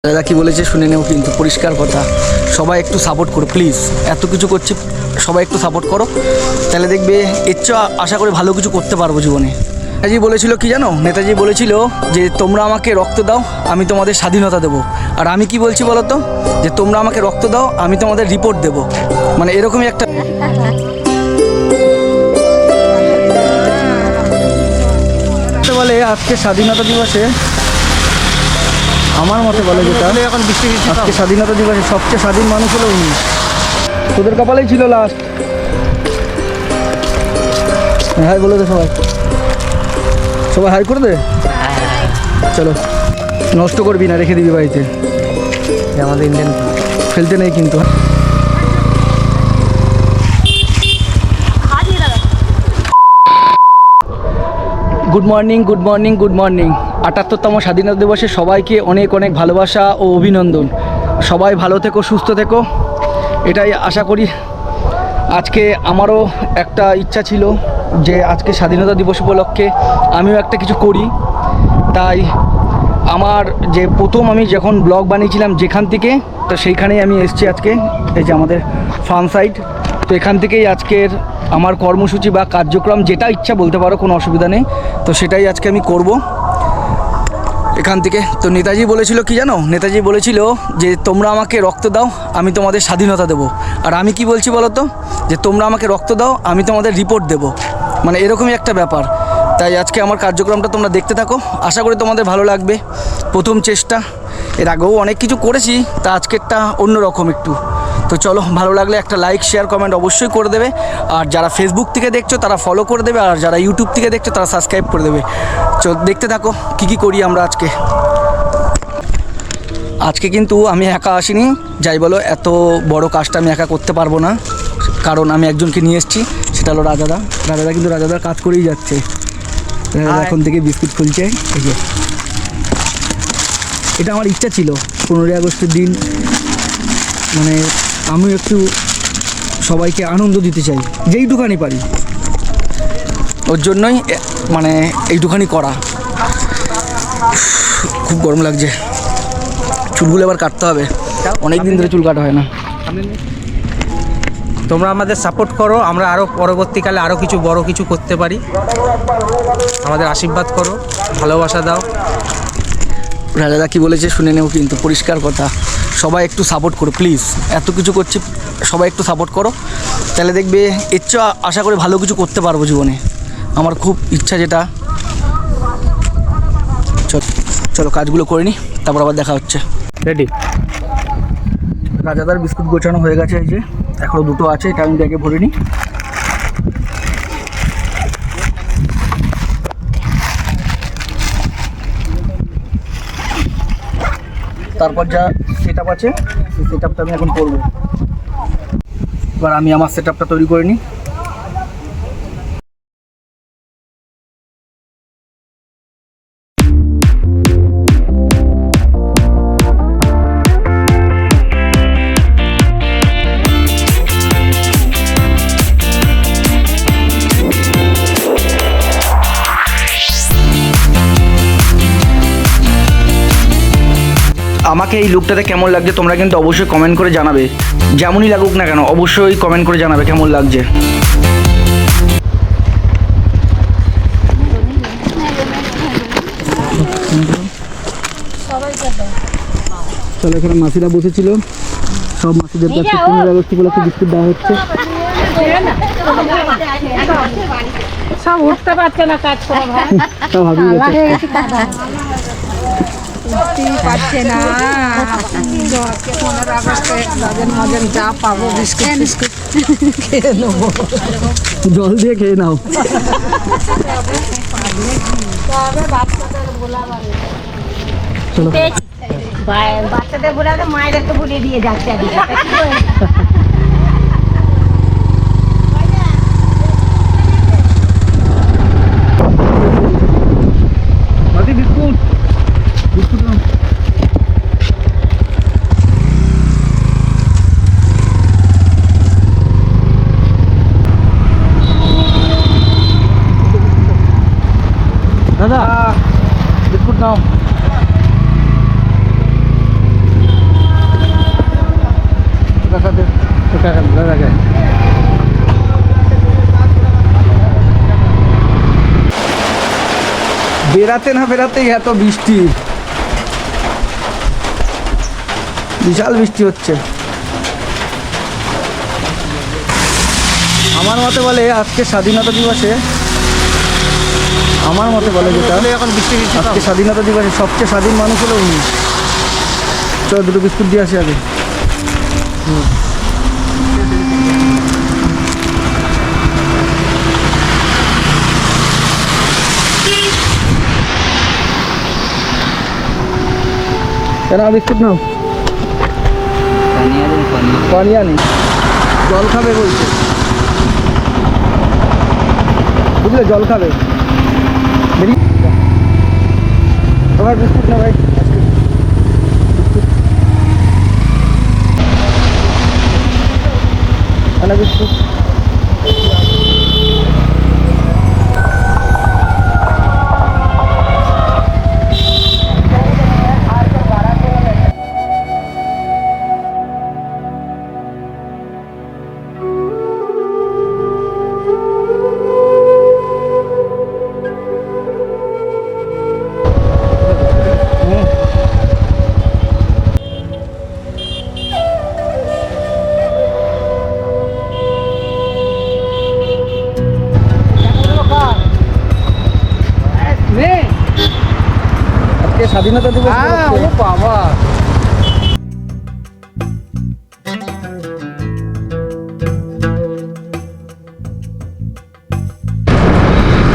দাদা কি বলেছে শুনে নেও, কিন্তু পরিষ্কার কথা, সবাই একটু সাপোর্ট করো প্লিজ। এত কিছু করছি, সবাই একটু সাপোর্ট করো, তাহলে দেখবে এর চেয়ে আশা করি ভালো কিছু করতে পারবো জীবনে। নেতাজি বলেছিল কি জানো, নেতাজি বলেছিল যে তোমরা আমাকে রক্ত দাও, আমি তোমাদের স্বাধীনতা দেবো। আর আমি কি বলছি বলো তো, যে তোমরা আমাকে রক্ত দাও, আমি তোমাদের রিপোর্ট দেবো। মানে এরকমই একটা বলে। আজকে স্বাধীনতা দিবসে আমার মতে বলে যেটা, আজকে স্বাধীনতা দিবসে সবচেয়ে স্বাধীন মানুষ হলো উনি। তোদের কপালেই ছিল লাস্ট। হাই বলে দে সবাই, সবাই হাই করে দে। চলো, নষ্ট করবি না, রেখে দিবি বাড়িতে। আমাদের ইন্ডিয়ান ফেলতে নেই কিন্তু। Good morning, good morning, good morning. ৭৮তম স্বাধীনতা দিবসে সবাইকে অনেক অনেক ভালোবাসা ও অভিনন্দন। সবাই ভালো থেকো, সুস্থ থেকো, এটাই আশা করি। আজকে আমারও একটা ইচ্ছা ছিল যে আজকে স্বাধীনতা দিবস উপলক্ষে আমিও একটা কিছু করি। তাই আমার যে প্রথম আমি যখন ব্লগ বানিয়েছিলাম যেখান থেকে, তো সেইখানেই আমি এসেছি আজকে। এই যে আমাদের ফার্ম সাইড, তো এখান থেকেই আজকের আমার কর্মসূচি বা কার্যক্রম, যেটা ইচ্ছা বলতে পারো, কোনো অসুবিধা নেই। তো সেটাই আজকে আমি করব এখান থেকে। তো নেতাজি বলেছিল কি জানো, নেতাজি বলেছিল যে তোমরা আমাকে রক্ত দাও, আমি তোমাদের স্বাধীনতা দেবো। আর আমি কি বলছি বলো তো, যে তোমরা আমাকে রক্ত দাও, আমি তোমাদের রিপোর্ট দেবো। মানে এরকমই একটা ব্যাপার। তাই আজকে আমার কার্যক্রমটা তোমরা দেখতে থাকো, আশা করি তোমাদের ভালো লাগবে। প্রথম চেষ্টা, এর আগেও অনেক কিছু করেছি, তা আজকেরটা অন্যরকম একটু। তো চলো, ভালো লাগলে একটা লাইক, শেয়ার, কমেন্ট অবশ্যই করে দেবে। আর যারা ফেসবুক থেকে দেখছো তারা ফলো করে দেবে, আর যারা ইউটিউব থেকে দেখছো তারা সাবস্ক্রাইব করে দেবে। দেখতে থাকো কী করি আমরা আজকে। আজকে কিন্তু আমি একা আসিনি, যাই বলো, এত বড় কাজটা আমি একা করতে পারবো না, কারণ আমি একজনকে নিয়ে এসেছি, সেটা হলো রাজাদা। রাজাদা কিন্তু রাজাদার কাজ করেই যাচ্ছে। রাজাদা এখন থেকে বিস্কুট খুলছে। এই যে এটা আমার ইচ্ছা ছিল 15ই আগস্টের দিন, মানে আমি একটু সবাইকে আনন্দ দিতে চাই যেইটুখানি পারি, ওর জন্যই মানে এইটুখানি করা। খুব গরম লাগছে, চুলগুলো এবার কাটতে হবে, অনেক দিন ধরে চুল কাটা হয় না। তোমরা আমাদের সাপোর্ট করো, আমরা আরও পরবর্তীকালে আরও কিছু বড় কিছু করতে পারি। আমাদের আশীর্বাদ করো, ভালোবাসা দাও। রাজাদা কি বলেছে শুনে নেও, কিন্তু পরিষ্কার কথা, সবাই একটু সাপোর্ট করো প্লিজ। এত কিছু করছি, সবাই একটু সাপোর্ট করো, তাহলে দেখবে এর চেয়ে আশা করি ভালো কিছু করতে পারবো জীবনে। আমার খুব ইচ্ছা যেটা। চলো কাজগুলো করে নিই, তারপর আবার দেখা হচ্ছে। রেডি? রাজাদার বিস্কুট গোছানো হয়ে গেছে, এই যে এখনও দুটো আছে, এটা আমি ব্যাগে ভরে নিই। তারপর যা সেট আপ আছে, সেই সেট আপটা আমি এখন করবো। এবার আমি আমার সেট আপটা তৈরি করে নিই। আমাকে এই লুকটাতে কেমন লাগছে তোমরা কিন্তু অবশ্যই কমেন্ট করে জানাবে। যেমনই লাগুক না কেন, অবশ্যই কমেন্ট করে জানাবে কেমন লাগছে। চলো, এখানে মাসিরা বসেছিল, সব মাসিদের কাছে 15 আগস্ট উপলক্ষে বিস্কুট দেওয়া হচ্ছে। সব উঠতে পারছে না, কাজ করা ভাই, সব ভাবিয়ে গেছে, পারছে না। 15 আগস্টে মজেন যা পাবো বিস্কুট খেয়ে নেবো, জল দিয়ে খেয়ে নাও। চলো, বাচ্চাদের ভুলাতে মায়ের একটু ভুলিয়ে দিয়ে যাচ্ছে। বিস্কুট বিস্কুট নাও। দাদা বিস্কুট নাও। বেরাতে না বেরাতেই এত বৃষ্টি, বিশাল বৃষ্টি হচ্ছে। আমার মতে বলে আজকে স্বাধীনতা দিবসে, আমার মতে বলে যেটা, এখন বৃষ্টি আজকে স্বাধীনতা দিবসে সবচেয়ে স্বাধীন মানুষ হলো উনি। চলো দুটো বিস্কুট দিয়ে আসি আগে। কেন বিস্কুট নাও? পানি আনি, জল খাবে বলছে, বুঝলে, জল খাবে। তোমার বিস্কুট না ভাই, আনা বিস্কুট। আজকে স্বাধীনতা দিবস উপলক্ষে বাবা,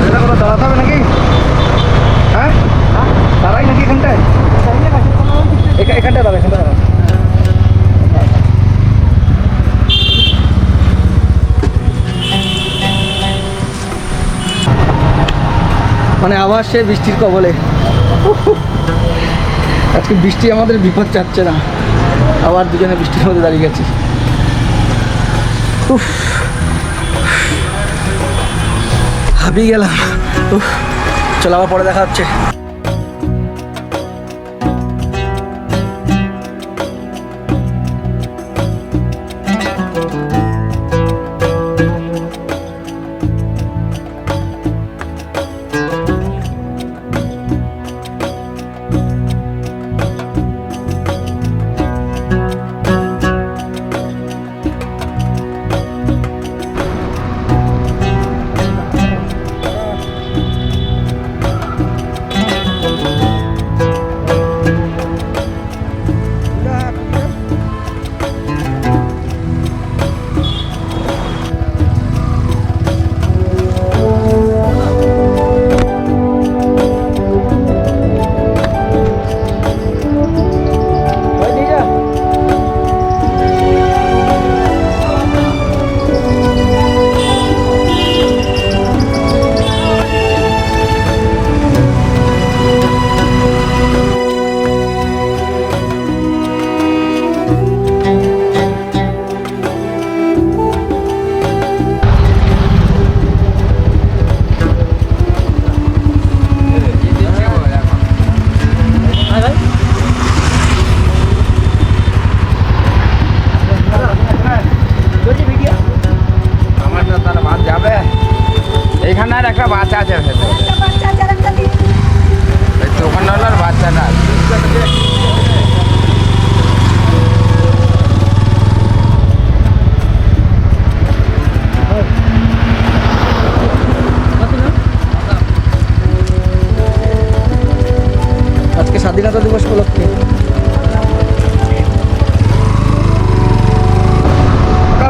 এটা কোনো দাঁড়াতে হবে নাকি? হ্যাঁ, দাঁড়াই নাকি এখানটায়? এখানটায় দাঁড়া, এখানটায় দাঁড়া। মানে আবার সে বৃষ্টির কবলে। আজকে বৃষ্টি আমাদের বিপদ চাচ্ছে না, আবার দুজনে বৃষ্টির মধ্যে দাঁড়িয়ে গেছি। উফ, হাঁপিয়ে গেলাম। উফ, চলো আবার পরে দেখা হচ্ছে। এখানে আর একটা বাচ্চা আছে ভেতরে, ওই দোকানওয়ালার বাচ্চাটা আছে। আজকে স্বাধীনতা দিবস উপলক্ষে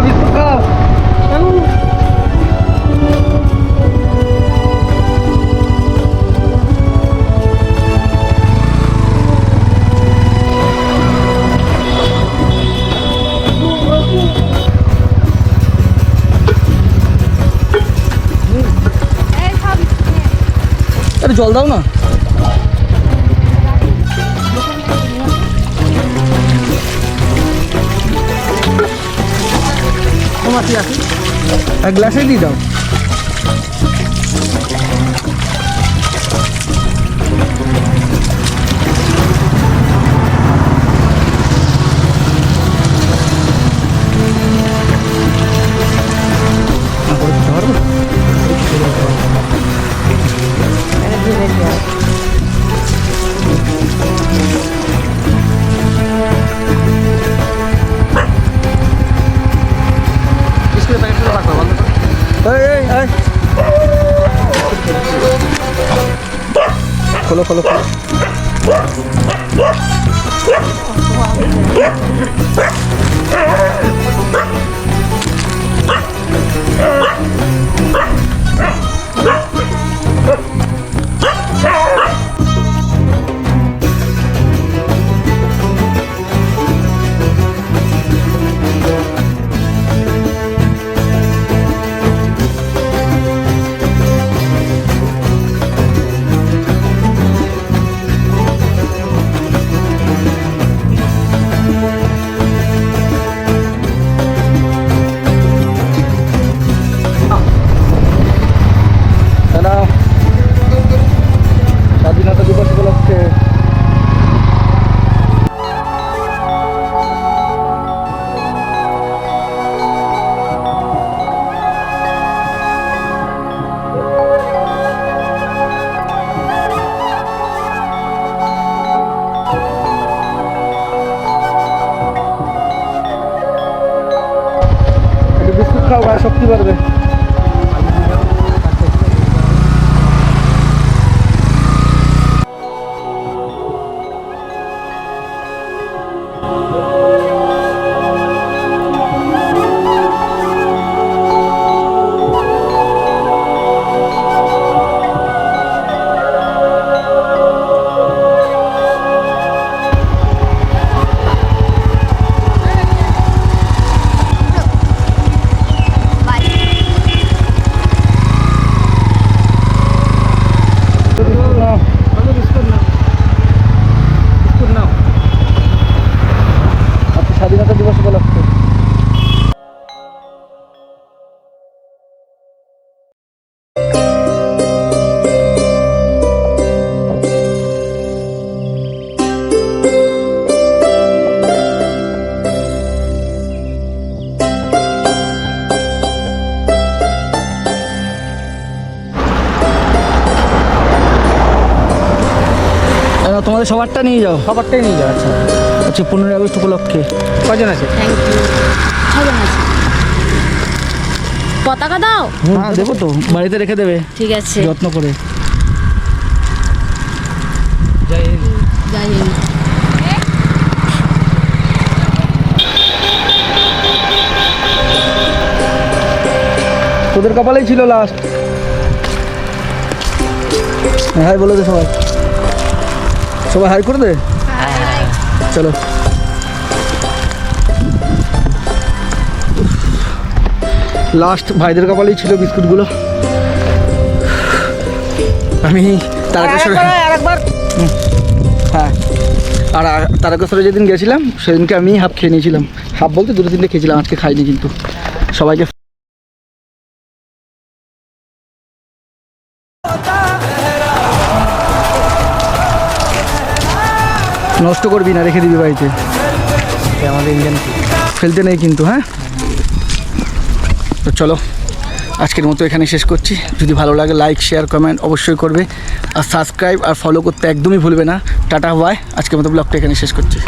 বিস্কুট খাও। আরে জল দাও না। তোমার কি আছে? এক গ্লাসে দিয়ে দাও। ধরো খোলো খোলো খোলো। দাদা স্বাধীনতা দিবস উপলক্ষে একটু বিস্কুট খাও, গায়ে শক্তি বাড়বে। স্বাধীনতা দিবস উপলক্ষে তোমাদের সবারটা নিয়ে যাও। খাবারটাই নিয়ে যাও। আচ্ছা আচ্ছা 15ই আগস্ট উপলক্ষে কজন আছে? Thank you. 6 জন আছে। পতাকা দাও। হ্যাঁ দেবো তো, বাড়িতে রেখে দেবে ঠিক আছে। যত্ন করে। জয় হিন্দ। তোদের কপালেই ছিল লাস্ট। হাই বলে দে সবাই, সবাই হাই করে দে। চলো লাস্ট ভাইদের কপালেই ছিল বিস্কুটগুলো। আমি তারকেশ্বরে, হ্যাঁ আর তারকেশ্বরে যেদিন গেছিলাম সেদিনকে আমি হাফ খেয়ে নিয়েছিলাম। হাফ বলতে 2-3টে খেয়েছিলাম, আজকে খাইনি। কিন্তু সবাইকে নষ্ট করবি না, রেখে দিবি বাড়িতে। আমাদের ইন্ডিয়ান ফেলতে নেই কিন্তু, হ্যাঁ। তো চলো আজকের মতো এখানে শেষ করছি। যদি ভালো লাগে লাইক শেয়ার কমেন্ট অবশ্যই করবে, আর সাবস্ক্রাইব আর ফলো করতে একদমই ভুলবে না। টাটা বাই, আজকের মতো ব্লগটা এখানে শেষ করছি।